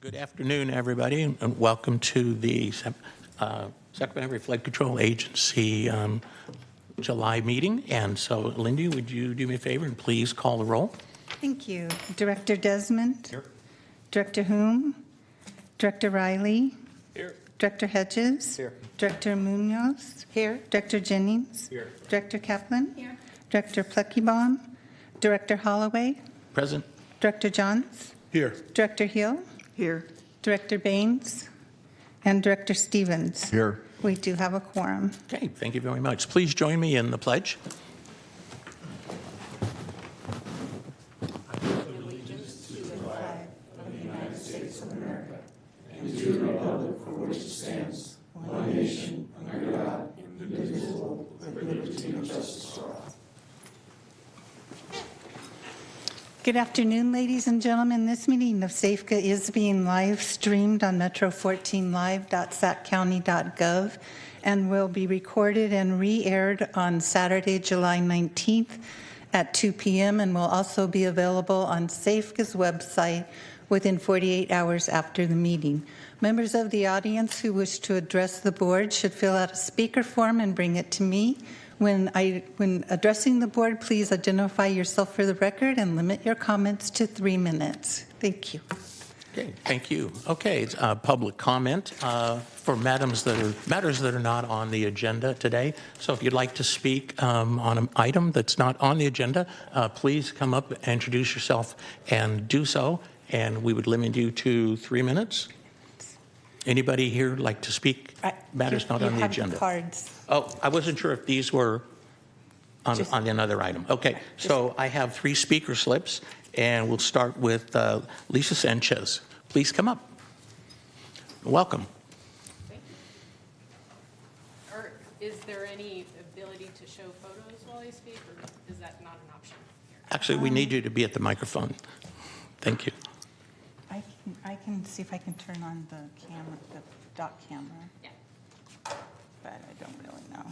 Good afternoon, everybody, and welcome to the Sacramento River Flood Control Agency July meeting. And so, Lindy, would you do me a favor and please call the roll? Thank you. Director Desmond? Here. Director Hume? Director Riley? Here. Director Hedges? Here. Director Munoz? Here. Director Jennings? Here. Director Kaplan? Here. Director Pluckybaum? Director Holloway? Present. Director Johns? Here. Director Hill? Here. Director Baines? And Director Stevens? Here. We do have a quorum. Okay, thank you very much. Please join me in the pledge. Good afternoon, ladies and gentlemen. This meeting of SAFCA is being live streamed on metro14live.saccounty.gov and will be recorded and re-aired on Saturday, July 19th at 2 p.m. and will also be available on SAFCA's website within 48 hours after the meeting. Members of the audience who wish to address the board should fill out a speaker form and bring it to me. When addressing the board, please identify yourself for the record and limit your comments to 3 minutes. Thank you. Okay, thank you. Okay, it's public comment for matters that are not on the agenda today. So if you'd like to speak on an item that's not on the agenda, please come up, introduce yourself, and do so. And we would limit you to 3 minutes. Anybody here like to speak? Matters not on the agenda. Cards. Oh, I wasn't sure if these were on another item. Okay, so I have 3 speaker slips, and we'll start with Lisa Sanchez. Please come up. Welcome. Thank you. Or is there any ability to show photos while I speak, or is that not an option here? Actually, we need you to be at the microphone. Thank you. I can see if I can turn on the camera, the dot camera. Yeah. But I don't really know.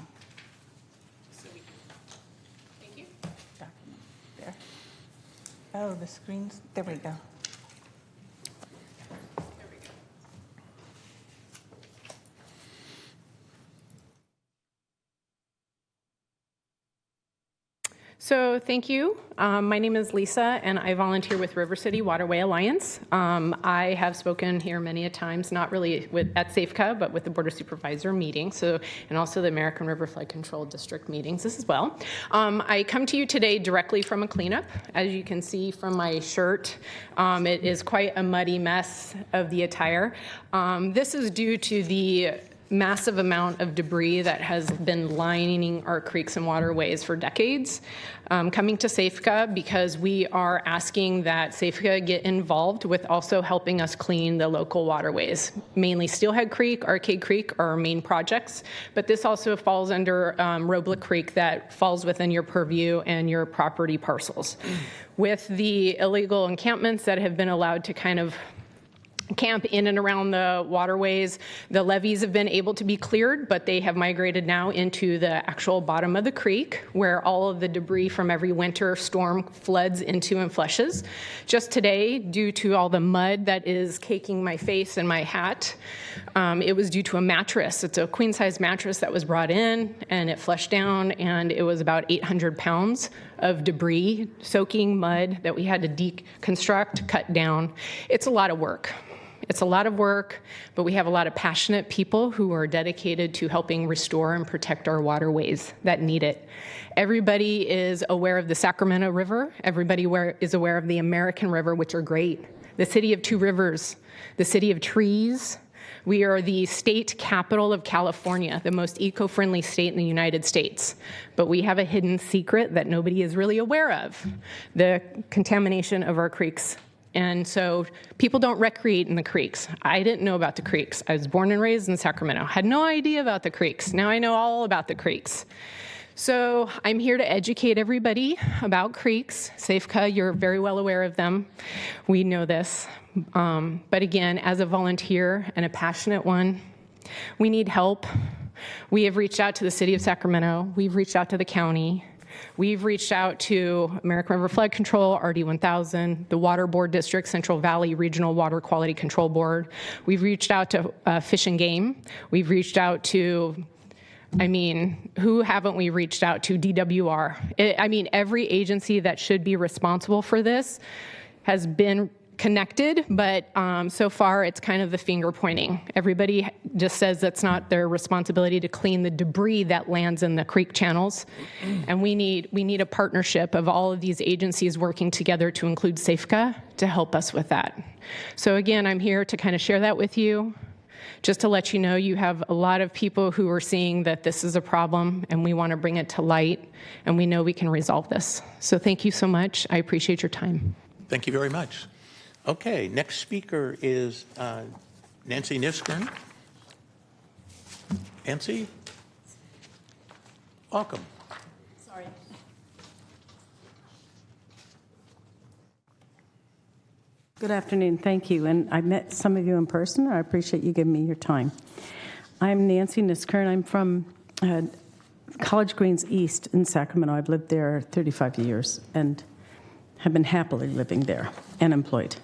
So we can. Thank you. Document there. Oh, the screen's, there we go. There we go. So thank you. My name is Lisa, and I volunteer with River City Waterway Alliance. I have spoken here many a times, not really at SAFCA, but with the Board of Supervisor meetings, and also the American River Flood Control District meetings as well. I come to you today directly from a cleanup. As you can see from my shirt, it is quite a muddy mess of the attire. This is due to the massive amount of debris that has been lining our creeks and waterways for decades. Coming to SAFCA because we are asking that SAFCA get involved with also helping us clean the local waterways. Mainly Steelhead Creek, Arcade Creek are our main projects, but this also falls under Roeblich Creek that falls within your purview and your property parcels. With the illegal encampments that have been allowed to kind of camp in and around the waterways, the levees have been able to be cleared, but they have migrated now into the actual bottom of the creek where all of the debris from every winter storm floods into and flushes. Just today, due to all the mud that is caking my face and my hat, it was due to a mattress. It's a queen-size mattress that was brought in and it flushed down, and it was about 800 pounds of debris, soaking mud that we had to deconstruct, cut down. It's a lot of work. It's a lot of work, but we have a lot of passionate people who are dedicated to helping restore and protect our waterways that need it. Everybody is aware of the Sacramento River. Everybody is aware of the American River, which are great. The city of 2 rivers, the city of trees. We are the state capital of California, the most eco-friendly state in the United States. But we have a hidden secret that nobody is really aware of, the contamination of our creeks. And so people don't recreate in the creeks. I didn't know about the creeks. I was born and raised in Sacramento. Had no idea about the creeks. Now I know all about the creeks. So I'm here to educate everybody about creeks. SAFCA, you're very well aware of them. We know this. But again, as a volunteer and a passionate one, we need help. We have reached out to the city of Sacramento. We've reached out to the county. We've reached out to American River Flood Control, RD1000, the Water Board District, Central Valley Regional Water Quality Control Board. We've reached out to Fish and Game. We've reached out to, who haven't we reached out to? DWR. Every agency that should be responsible for this has been connected, but so far it's kind of the finger pointing. Everybody just says that's not their responsibility to clean the debris that lands in the creek channels, and we need a partnership of all of these agencies working together to include SAFECA to help us with that. So again, I'm here to kind of share that with you, just to let you know you have a lot of people who are seeing that this is a problem, and we want to bring it to light, and we know we can resolve this. So thank you so much. I appreciate your time. Thank you very much. Okay, next speaker is Nancy Niskern. Nancy, welcome. Sorry. Good afternoon, thank you. And I met some of you in person. I appreciate you giving me your time. I'm Nancy Niskern. I'm from College Greens East in Sacramento. I've lived there 35 years and have been happily living there and employed.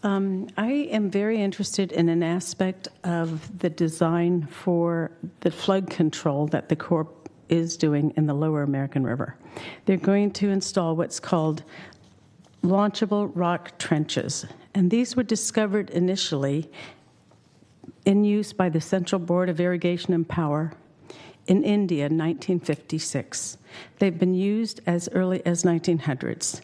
I am very interested in an aspect of the design for the flood control that the Corps is doing in the lower American River. They're going to install what's called launchable rock trenches, and these were discovered initially in use by the Central Board of Irrigation and Power in India in 1956. They've been used as early as 1900s.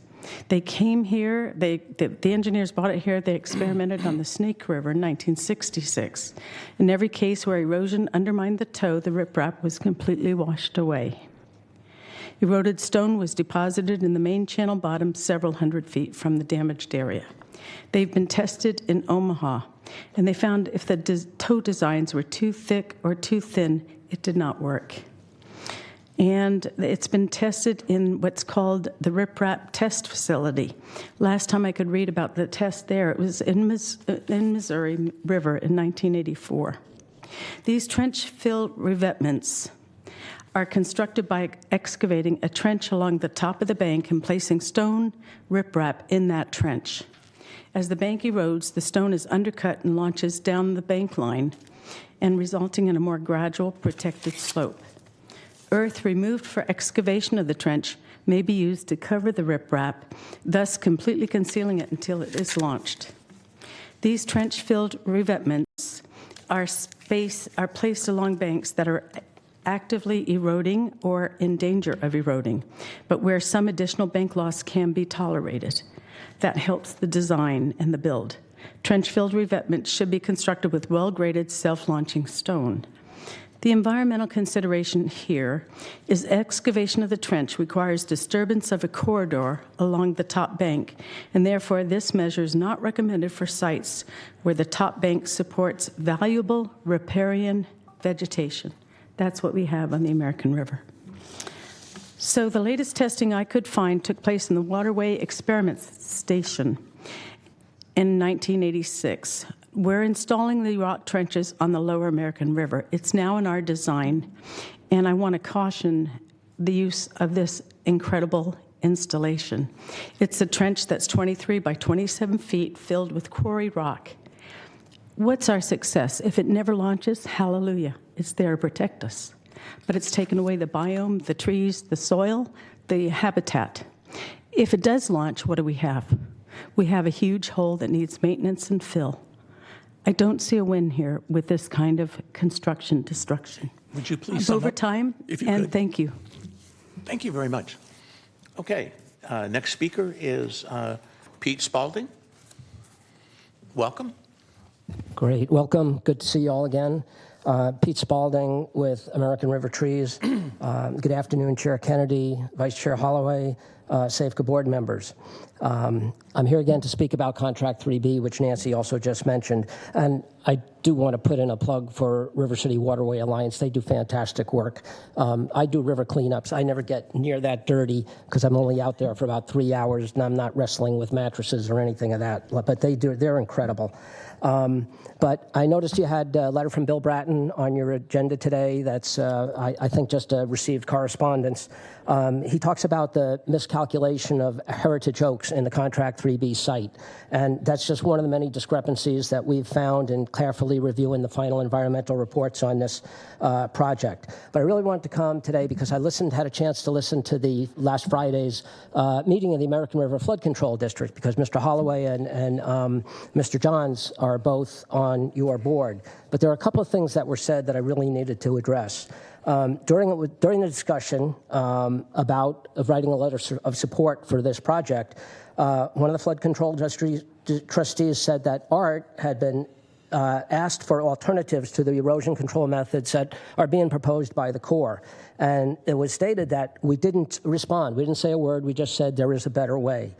They came here, the engineers bought it here, they experimented on the Snake River in 1966. In every case where erosion undermined the toe, the riprap was completely washed away. Eroded stone was deposited in the main channel bottom several hundred feet from the damaged area. They've been tested in Omaha, and they found if the toe designs were too thick or too thin, it did not work. And it's been tested in what's called the riprap test facility. Last time I could read about the test there, it was in Missouri River in 1984. These trench-fill revetments are constructed by excavating a trench along the top of the bank and placing stone riprap in that trench. As the bank erodes, the stone is undercut and launches down the bank line, and resulting in a more gradual, protected slope. Earth removed for excavation of the trench may be used to cover the riprap, thus completely concealing it until it is launched. These trench-filled revetments are placed along banks that are actively eroding or in danger of eroding, but where some additional bank loss can be tolerated. That helps the design and the build. Trench-filled revetments should be constructed with well-graded, self-launching stone. The environmental consideration here is excavation of the trench requires disturbance of a corridor along the top bank, and therefore this measure is not recommended for sites where the top bank supports valuable riparian vegetation. That's what we have on the American River. So the latest testing I could find took place in the Waterway Experiment Station in 1986. We're installing the rock trenches on the lower American River. It's now in our design, and I want to caution the use of this incredible installation. It's a trench that's 23 by 27 feet filled with quarry rock. What's our success? If it never launches, hallelujah, it's there to protect us. But it's taken away the biome, the trees, the soil, the habitat. If it does launch, what do we have? We have a huge hole that needs maintenance and fill. I don't see a win here with this kind of construction destruction. Would you please sum over up, time, if you and could? thank you. Thank you very much. Okay, next speaker is Pete Spalding. Welcome. Great. Welcome. Good to see you all again. Pete Spalding with American River Trees. Good afternoon, Chair Kennedy, Vice Chair Holloway, Safeco board members. I'm here again to speak about Contract 3B, which Nancy also just mentioned. And I do want to put in a plug for River City Waterway Alliance. They do fantastic work. I do river cleanups. I never get near that dirty because I'm only out there for about 3 hours, and I'm not wrestling with mattresses or anything of that. But they're incredible. But I noticed you had a letter from Bill Bratton on your agenda today. That's, I think, just received correspondence. He talks about the miscalculation of heritage oaks in the Contract 3B site. And that's just one of the many discrepancies that we've found in carefully reviewing the final environmental reports on this project. But I really wanted to come today because I had a chance to listen to the last Friday's meeting of the American River Flood Control District, because Mr. Holloway and Mr. Johns are both on your board. But there are a couple of things that were said that I really needed to address. During the discussion about writing a letter of support for this project, one of the flood control trustees said that Art had been asked for alternatives to the erosion control methods that are being proposed by the Corps. And it was stated that we didn't respond. We didn't say a word. We just said there is a better way.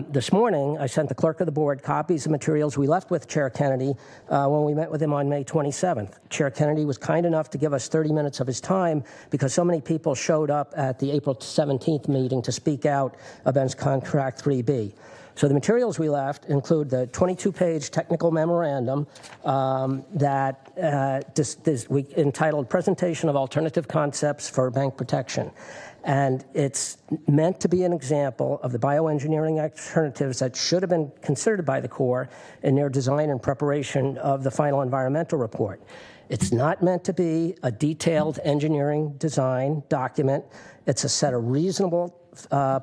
This morning, I sent the clerk of the board copies of materials we left with Chair Kennedy when we met with him on May 27th. Chair Kennedy was kind enough to give us 30 minutes of his time because so many people showed up at the April 17th meeting to speak out against Contract 3B. So the materials we left include the 22-page technical memorandum that we entitled Presentation of Alternative Concepts for Bank Protection. And it's meant to be an example of the bioengineering alternatives that should have been considered by the Corps in their design and preparation of the final environmental report. It's not meant to be a detailed engineering design document. It's a set of reasonable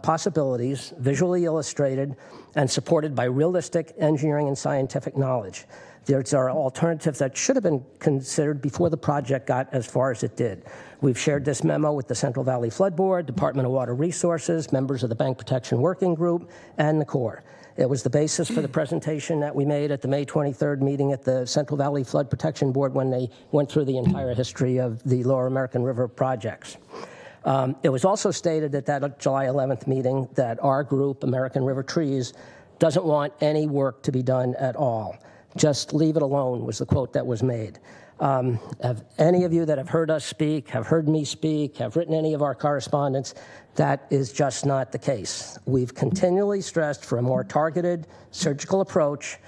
possibilities, visually illustrated, and supported by realistic engineering and scientific knowledge. These are alternatives that should have been considered before the project got as far as it did. We've shared this memo with the Central Valley Flood Board, Department of Water Resources, members of the Bank Protection Working Group, and the Corps. It was the basis for the presentation that we made at the May 23rd meeting at the Central Valley Flood Protection Board when they went through the entire history of the Lower American River projects. It was also stated at that July 11th meeting that our group, American River Trees, doesn't want any work to be done at all. Just leave it alone was the quote that was made. Have any of you that have heard us speak, have heard me speak, have written any of our correspondence, that is just not the case. We've continually stressed for a more targeted surgical approach,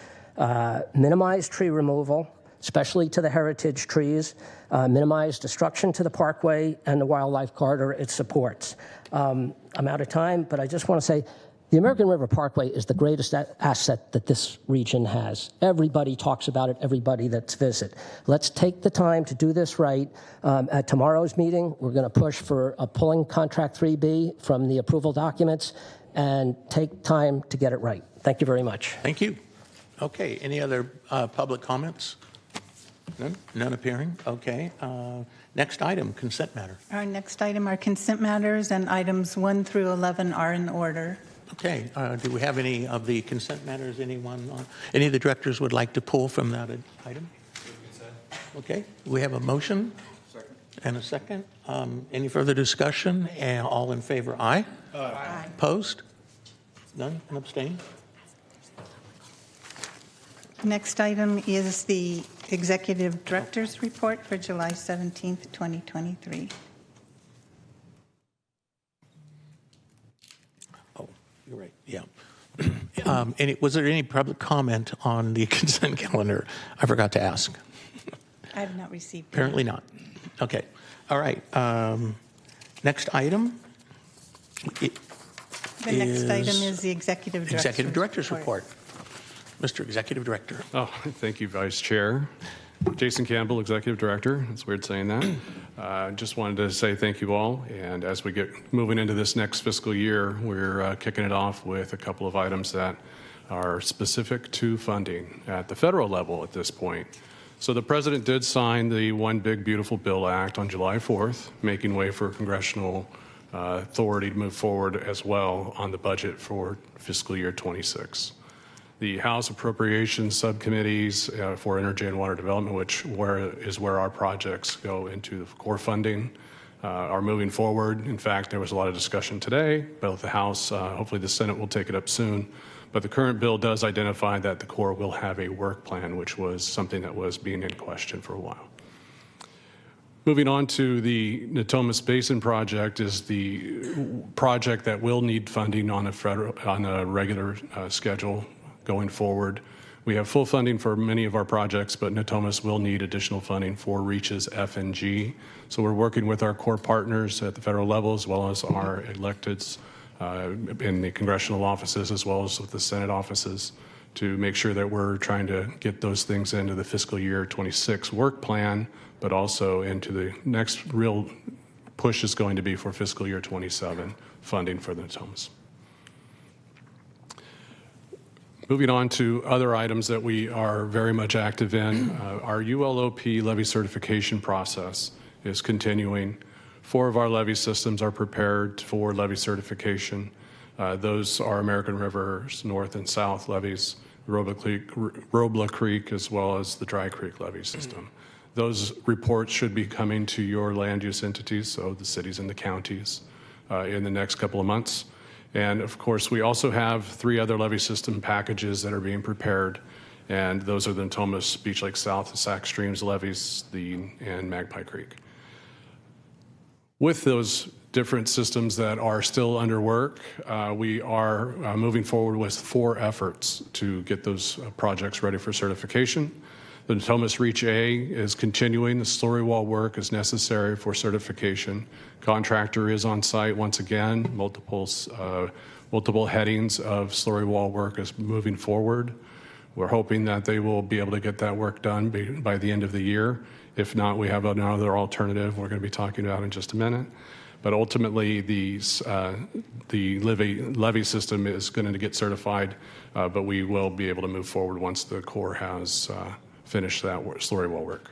minimize tree removal, especially to the heritage trees, minimize destruction to the parkway and the wildlife corridor it supports. I'm out of time, but I just want to say the American River Parkway is the greatest asset that this region has. Everybody talks about it, everybody that's visit. Let's take the time to do this right. At tomorrow's meeting, we're going to push for pulling Contract 3B from the approval documents and take time to get it right. Thank you very much. Thank you. Okay, any other public comments? None? None appearing? Okay. Next item, consent matter. Our next item are consent matters, and items 1 through 11 are in order. Okay. Do we have any of the consent matters any of the directors would like to pull from that item? Okay. We have a motion. Second. And a second. Any further discussion? All in favor, aye? Aye. Opposed? None? And abstain? Next item is the Executive Director's Report for July 17th, 2023. Oh, you're right. Yeah. Was there any public comment on the consent calendar? I forgot to ask. I have not received it. Apparently not. Okay. All right. Next item. The next item is the Executive Director's Report. Mr. Executive Director. Oh, thank you, Vice Chair. Jason Campbell, Executive Director. It's weird saying that. Just wanted to say thank you all. And as we get moving into this next fiscal year, we're kicking it off with a couple of items that are specific to funding at the federal level at this point. So the President did sign the One Big Beautiful Bill Act on July 4th, making way for congressional authority to move forward as well on the budget for fiscal year 26. The House Appropriations Subcommittees for Energy and Water Development, which is where our projects go into the core funding, are moving forward. In fact, there was a lot of discussion today, both the House, hopefully the Senate will take it up soon. But the current bill does identify that the Corps will have a work plan, which was something that was being in question for a while. Moving on to the Natomas Basin project is the project that will need funding on a regular schedule going forward. We have full funding for many of our projects, but Natomas will need additional funding for REACH's F and G. So we're working with our core partners at the federal level, as well as our electeds in the congressional offices, as well as with the Senate offices, to make sure that we're trying to get those things into the fiscal year 26 work plan, but also into the next real push is going to be for fiscal year 27 funding for the Natomas. Moving on to other items that we are very much active in, our ULOP levy certification process is continuing. 4 of our levy systems are prepared for levy certification. Those are American River's north and south levies, Robla Creek, as well as the Dry Creek levy system. Those reports should be coming to your land use entities, so the cities and the counties, in the next couple of months. And of course, we also have 3 other levy system packages that are being prepared, and those are the Natomas, Beach Lake South, the Sac Streams levies, and Magpie Creek. With those different systems that are still under work, we are moving forward with 4 efforts to get those projects ready for certification. The Natomas Reach A is continuing. The slurry wall work is necessary for certification. Contractor is on site once again. Multiple headings of slurry wall work is moving forward. We're hoping that they will be able to get that work done by the end of the year. If not, we have another alternative we're going to be talking about in just a minute. But ultimately, the levy system is going to get certified, but we will be able to move forward once the Corps has finished that slurry wall work.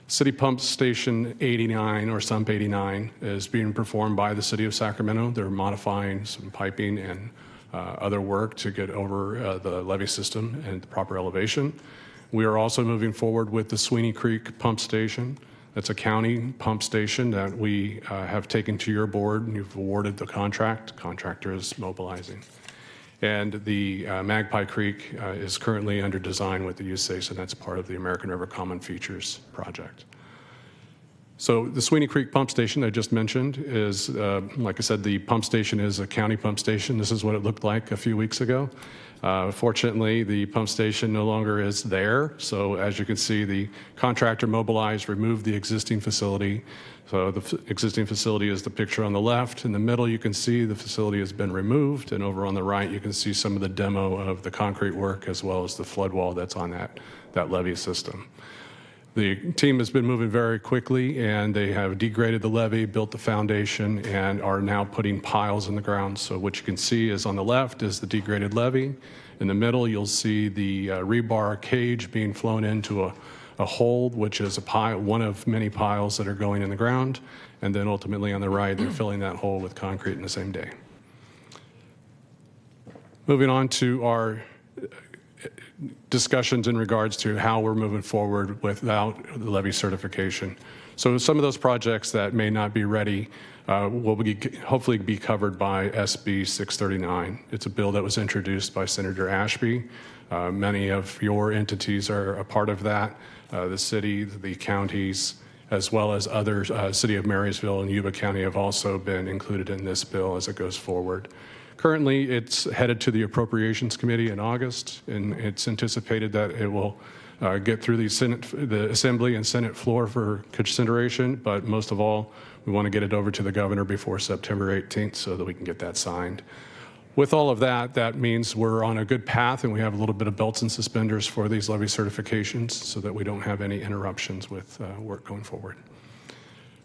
City Pump Station 89, or Sump 89, is being performed by the City of Sacramento. They're modifying some piping and other work to get over the levee system and the proper elevation. We are also moving forward with the Sweeney Creek Pump Station. That's a county pump station that we have taken to your board, and you've awarded the contract. Contractor is mobilizing. And the Magpie Creek is currently under design with the USACE, and that's part of the American River Common Features project. So the Sweeney Creek Pump Station I just mentioned is, like I said, the pump station is a county pump station. This is what it looked like a few weeks ago. Fortunately, the pump station no longer is there. So as you can see, the contractor mobilized, removed the existing facility. So the existing facility is the picture on the left. In the middle, you can see the facility has been removed. And over on the right, you can see some of the demo of the concrete work as well as the flood wall that's on that levee system. The team has been moving very quickly, and they have degraded the levee, built the foundation, and are now putting piles in the ground. So what you can see is on the left is the degraded levee. In the middle, you'll see the rebar cage being flown into a hole, which is a pile, one of many piles that are going in the ground. And then ultimately on the right, they're filling that hole with concrete in the same day. Moving on to our discussions in regards to how we're moving forward without the levy certification. So some of those projects that may not be ready will hopefully be covered by SB 639. It's a bill that was introduced by Senator Ashby. Many of your entities are a part of that. The city, the counties, as well as other City of Marysville and Yuba County have also been included in this bill as it goes forward. Currently, it's headed to the Appropriations Committee in August, and it's anticipated that it will get through the Assembly and Senate floor for consideration, but most of all, we want to get it over to the governor before September 18th so that we can get that signed. With all of that, that means we're on a good path, and we have a little bit of belts and suspenders for these levy certifications so that we don't have any interruptions with work going forward.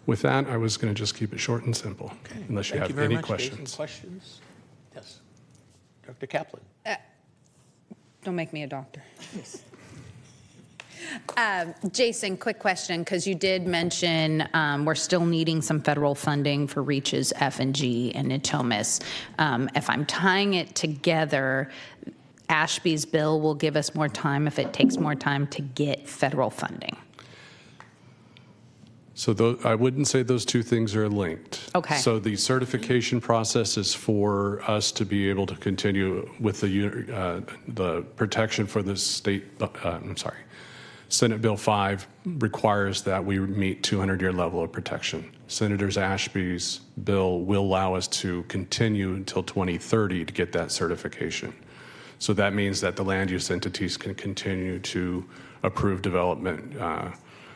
With that, I was going to just keep it short and simple, Okay. unless you Thank have very any much, questions. Jason. Questions? Yes. Dr. Kaplan. Don't make me a doctor. Jason, quick question, because you did mention we're still needing some federal funding for REACH's F&G and Natomas. If I'm tying it together, Ashby's bill will give us more time if it takes more time to get federal funding. So I wouldn't say those two things are linked. Okay. So the certification process is for us to be able to continue with the protection for the state, Senate Bill 5 requires that we meet 200-year level of protection. Senator Ashby's bill will allow us to continue until 2030 to get that certification. So that means that the land use entities can continue to approve development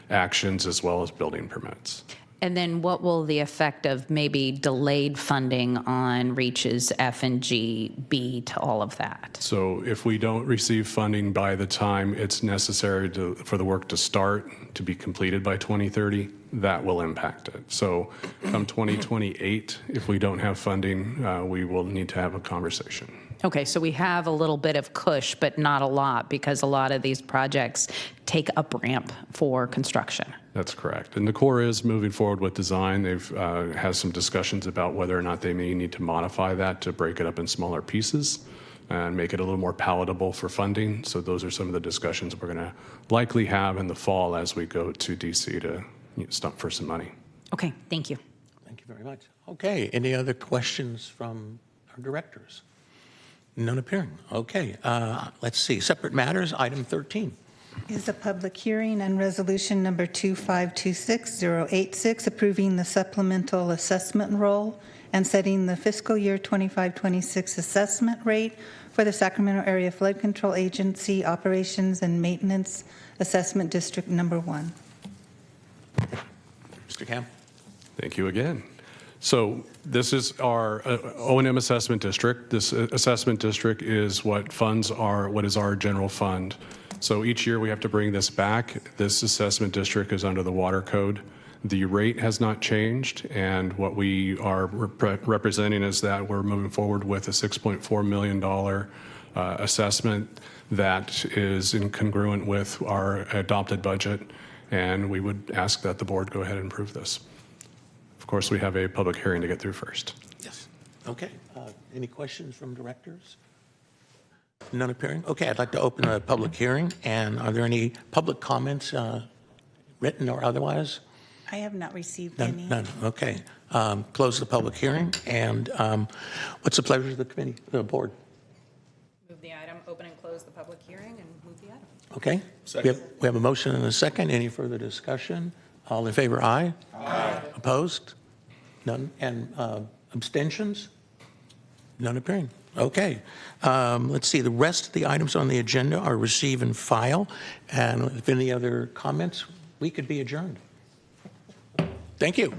actions as well as building permits. And then what will the effect of maybe delayed funding on REACH's F and G be to all of that? So if we don't receive funding by the time it's necessary for the work to start, to be completed by 2030, that will impact it. So come 2028, if we don't have funding, we will need to have a conversation. Okay, so we have a little bit of cush, but not a lot, because a lot of these projects take up ramp for construction. That's correct. And the Corps is moving forward with design. They've had some discussions about whether or not they may need to modify that to break it up in smaller pieces and make it a little more palatable for funding. So those are some of the discussions we're going to likely have in the fall as we go to DC to stump for some money. Okay, thank you. Thank you very much. Okay, any other questions from our directors? None appearing. Okay, let's see. Separate matters, item 13. Is a public hearing on resolution number 2526086, approving the supplemental assessment roll and setting the fiscal year 25-26 assessment rate for the Sacramento Area Flood Control Agency Operations and Maintenance Assessment District Number 1. Mr. Camp? Thank you again. So this is our O&M assessment district. This assessment district is what is our general fund. So each year we have to bring this back. This assessment district is under the water code. The rate has not changed, and what we are representing is that we're moving forward with a $6.4 million assessment that is incongruent with our adopted budget, and we would ask that the board go ahead and approve this. Of course, we have a public hearing to get through first. Yes. Okay. Any questions from directors? None appearing? Okay, I'd like to open a public hearing. And are there any public comments, written or otherwise? I have not received None. any. None. Okay. Close the public hearing. And what's the pleasure of the committee, the board? Move the item, open and close the public hearing, and move the item. Okay. We have a motion and a second. Any further discussion? All in favor, aye? Aye. Opposed? None. And abstentions? None appearing. Okay. Let's see. The rest of the items on the agenda are receive and file. And if any other comments, we could be adjourned. Thank you.